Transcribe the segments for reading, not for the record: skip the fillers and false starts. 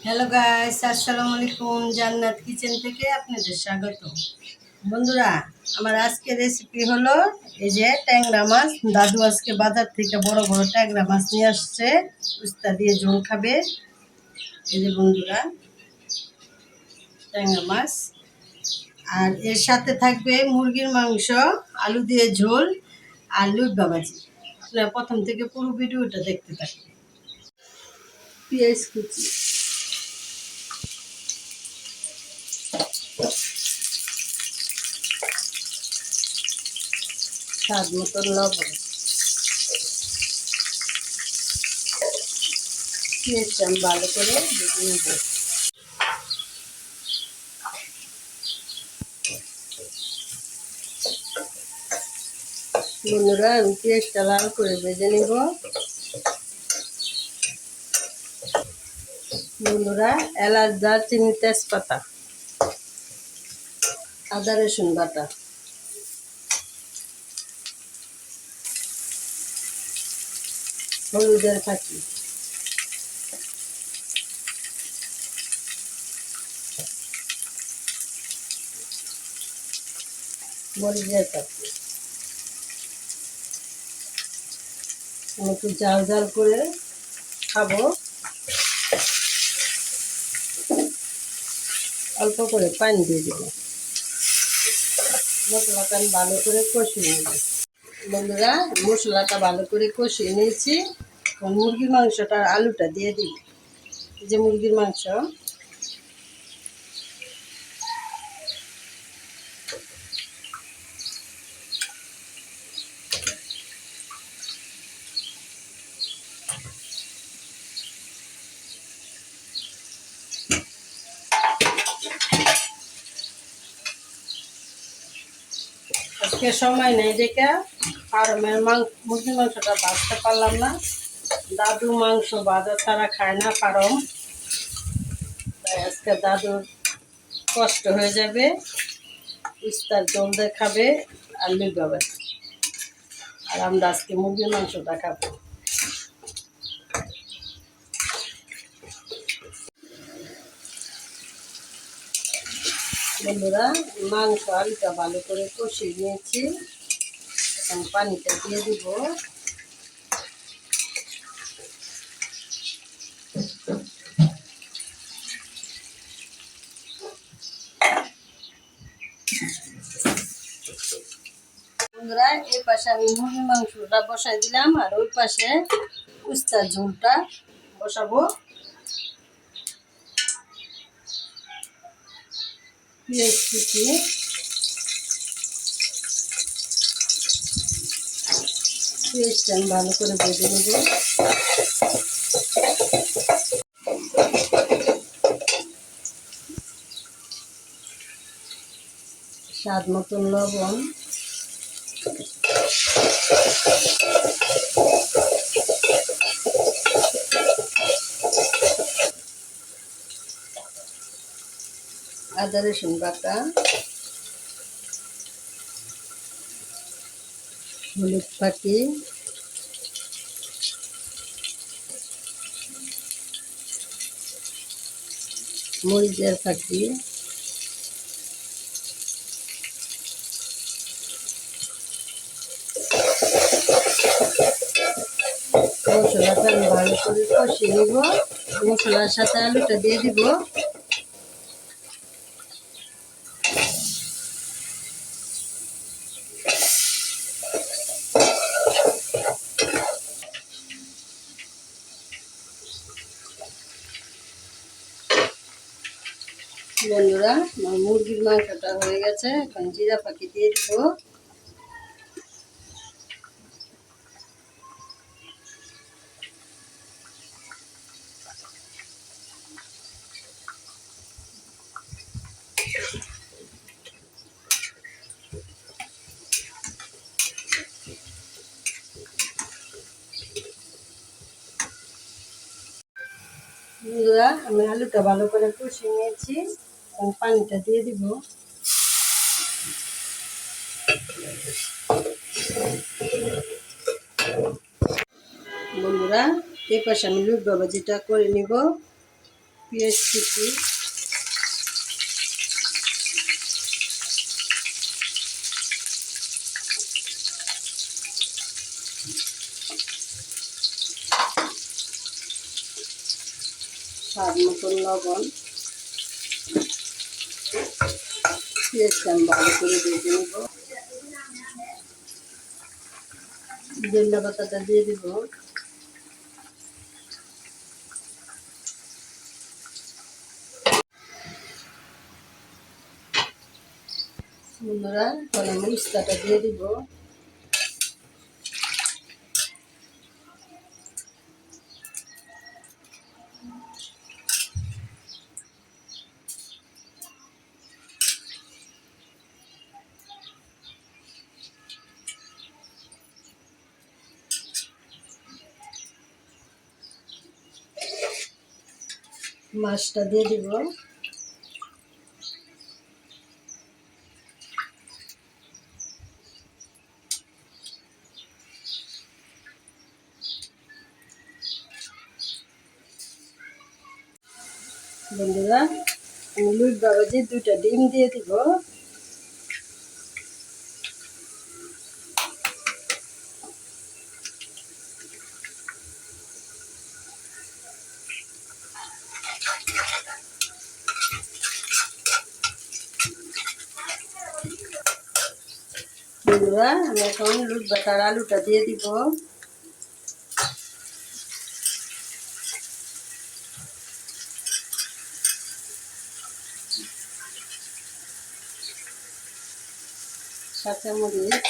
Hello guys, আসসালামু আলাইকুম। জান্নাত কিচেন থেকে আপনাদের স্বাগত। বন্ধুরা, আমার আজকের রেসিপি হলো এই যে ট্যাংরা মাছ। দাদু আজকে বাজার থেকে বড় বড় ট্যাংরা মাছ নিয়ে আসছে, উস্তা দিয়ে ঝোল খাবে। এই যে বন্ধুরা, ট্যাংরা মাছ। আর এর সাথে থাকবে মুরগির মাংস, আলু দিয়ে ঝোল আর লুইবা ভাজি। আপনারা প্রথম থেকে পুরো ভিডিওটা দেখতে থাকুন। পেঁয়াজ কুচি, স্বাদ মতো লবণ, পেঁয়াজটা আমি ভালো করে ভেজে নেব। বন্ধুরা, আমি পেঁয়াজটা লাল করে ভেজে নেব। বন্ধুরা, এলাচ, দারচিনি, তেজপাতা, আদা রসুন বাটা, হলুদের ফাঁকি, মরিচের ফাঁকি। আমি একটু জাল জাল করে খাবো। অল্প করে পানি দিয়ে দেবো। মশলাটা আমি ভালো করে কষিয়ে নেব। বন্ধুরা, মশলাটা ভালো করে কষিয়ে নিয়েছি। মুরগির মাংসটা আর আলুটা দিয়ে দিই। এই যে মুরগির মাংস, আজকে সময় নেই দেখে ফার্মের মুরগির মাংসটা ভাজতে পারলাম না। দাদু মাংস ভাজা ছাড়া খায় না ফার্ম, তাই আজকে দাদুর কষ্ট হয়ে যাবে। ইস্তার জল দিয়ে খাবে আর লিভাবে, আর আমরা আজকে মুরগির মাংসটা খাবো। বন্ধুরা, মাংস আলুটা ভালো করে কষিয়ে নিয়েছি। এখন পানিটা দিয়ে দিব। বন্ধুরা, এই পাশে আমি মুরগির মাংসটা বসাই দিলাম, আর ওই পাশে উস্তার ঝোলটা বসাবো। পেঁয়াজ কুচি, পেঁয়াজটা আমি ভালো করে ভেজে নেব। স্বাদ মতন লবণ, আদা রসুন বাটা, হলুদ ফাঁকি, মরিচের ফাঁকি, মশলাটা আমি ভালো করে কষিয়ে নিব। মশলার সাথে আলুটা দিয়ে দিব। বন্ধুরা, আমার মুরগির মাংসটা হয়ে গেছে। এখন জিরা পাখি দিয়ে দিব। বন্ধুরা, আমি আলুটা ভালো করে কষিয়ে নিয়েছি। এখন পানিটা দিয়ে দিব। বন্ধুরা, এই পাশে আমি লুট ভাজিটা করে নিব। পেঁয়াজ কুচি, স্বাদ মতন লবণ, পেঁয়াজটা আমি ভালো করে ভেজে নেব। ধনিয়া পাতাটা দিয়ে দিব। বন্ধুরা এখন আমি উস্তাটা দিয়ে দিব। মাছটা দিয়ে দিব। বন্ধুরা আমি লুট বাবাজি 2টা ডিম দিয়ে দিব। বন্ধুরা আমি এখন লুট বাটার আলুটা দিয়ে দিব। কাঁচামরিচ,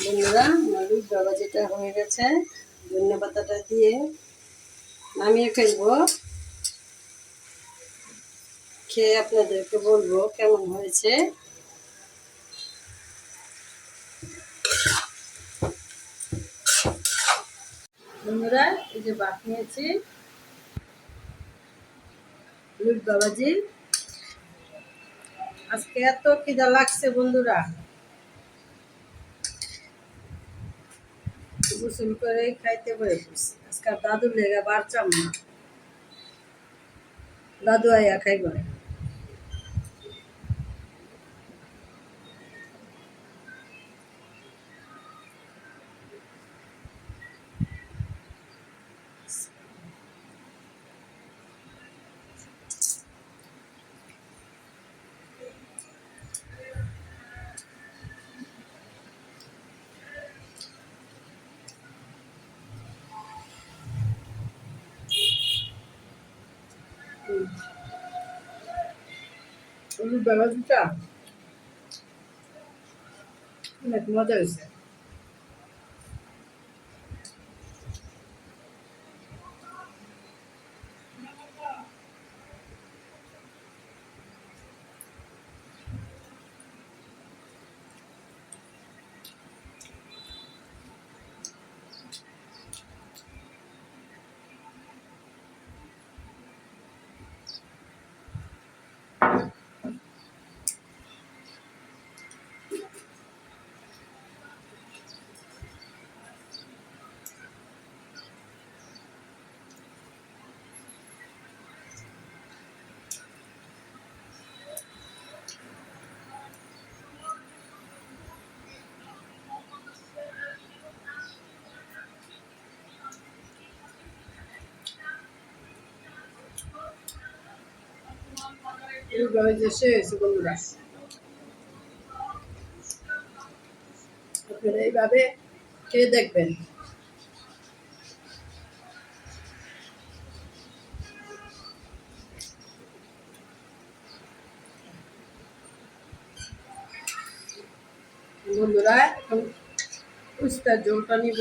বন্ধুরা আমার লুট বাবা যেটা হয়ে গেছে, ধনিয়া পাতাটা দিয়ে নামিয়ে ফেলবো। খেয়ে আপনাদেরকে বলবো কেমন হয়েছে। বন্ধুরা এই যে ভাত নিয়েছি লুট বাবাজি। আজকে এত খিদা লাগছে বন্ধুরা, গোসল করে খাইতে বসে পড়ছি। আজকে দাদুর লেগে বাড়চাম না, দাদু আইয়া খাইব। লুট বাবাজিটা অনেক মজা হয়েছে। লুট বাবাজি শেষ বন্ধুরা, আপনারা এইভাবে খেয়ে দেখবেন। বন্ধুরা এখন উস্তার ঝোলটা নিব।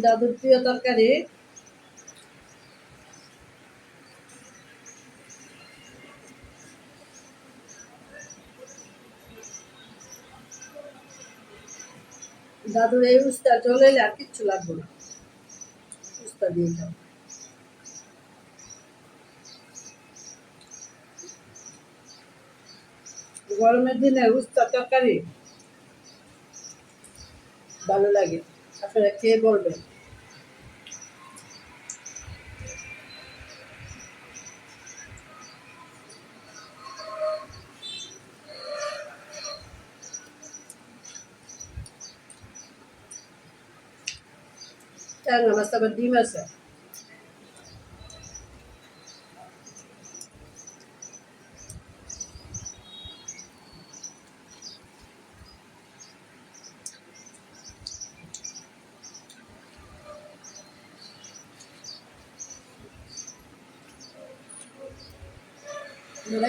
দাদুর প্রিয় তরকারি। দাদুর এই উস্তা চলে এলে আর কিচ্ছু লাগবে না, উস্তা দিয়ে খাও। গরমের দিনে উস্তা তরকারি ভালো লাগে, আপনারা খেয়ে বলবেন। চাঙ্গা মাছ আবার ডিম আছে।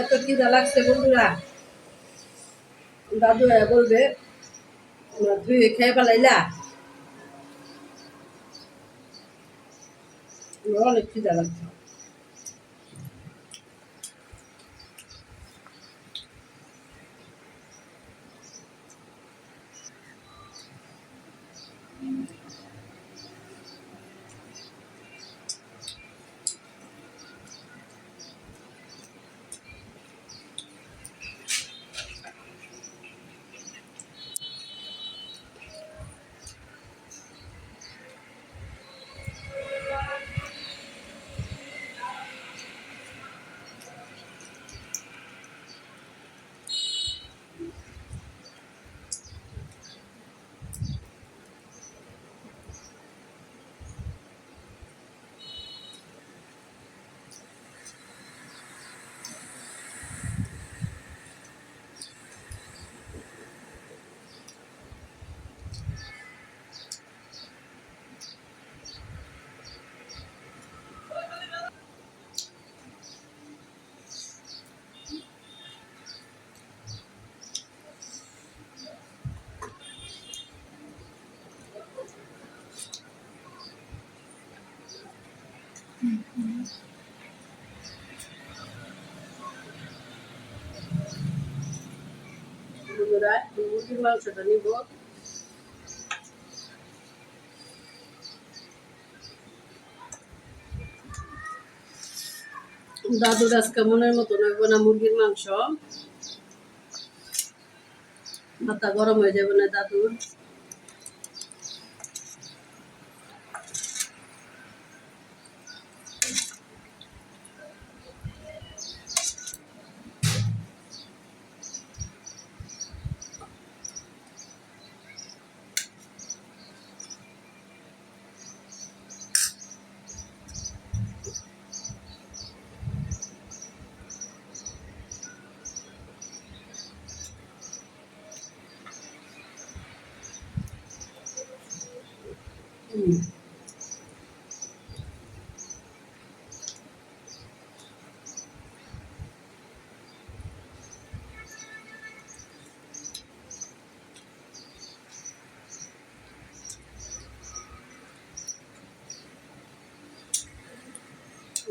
এত খিদা লাগছে বন্ধুরা, দাদু বলবে ধুয়ে খেয়ে ফেলাইলা, অনেক খিদা লাগছে। বন্ধুরা মুরগির মাংসটা নিব, দাদুর আজকে মনের মতো নেব না মুরগির মাংস, মাথা গরম হয়ে যাবে না দাদুর।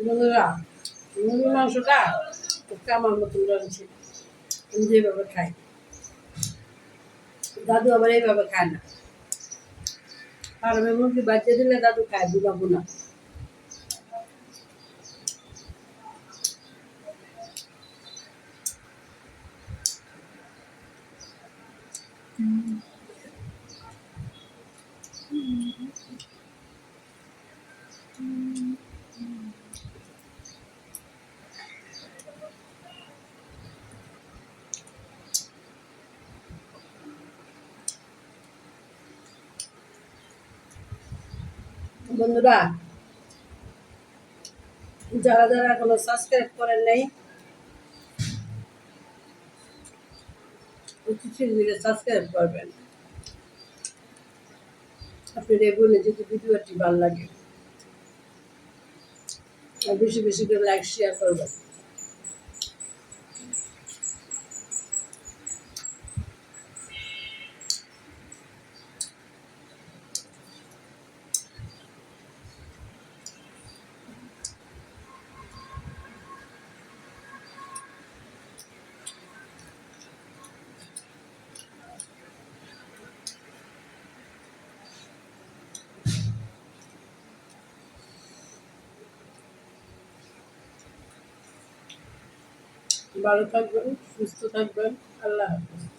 বন্ধুরা মুরগির মাংসটা আমার মতন রাঁধছি, আমি যেভাবে খাই, দাদু আবার এইভাবে খায় না। আর আমি মুরগি বাচ্চা দিলে দাদু খায় বুঝাবো না। বন্ধুরা যারা যারা এখনো সাবস্ক্রাইব করেন নাই, সাবস্ক্রাইব করবেন। আপনার বলে যদি ভিডিওটি ভালো লাগে আর বেশি বেশি করে লাইক শেয়ার করবেন। ভালো থাকবেন, সুস্থ থাকবেন। আল্লাহ হাফেজ।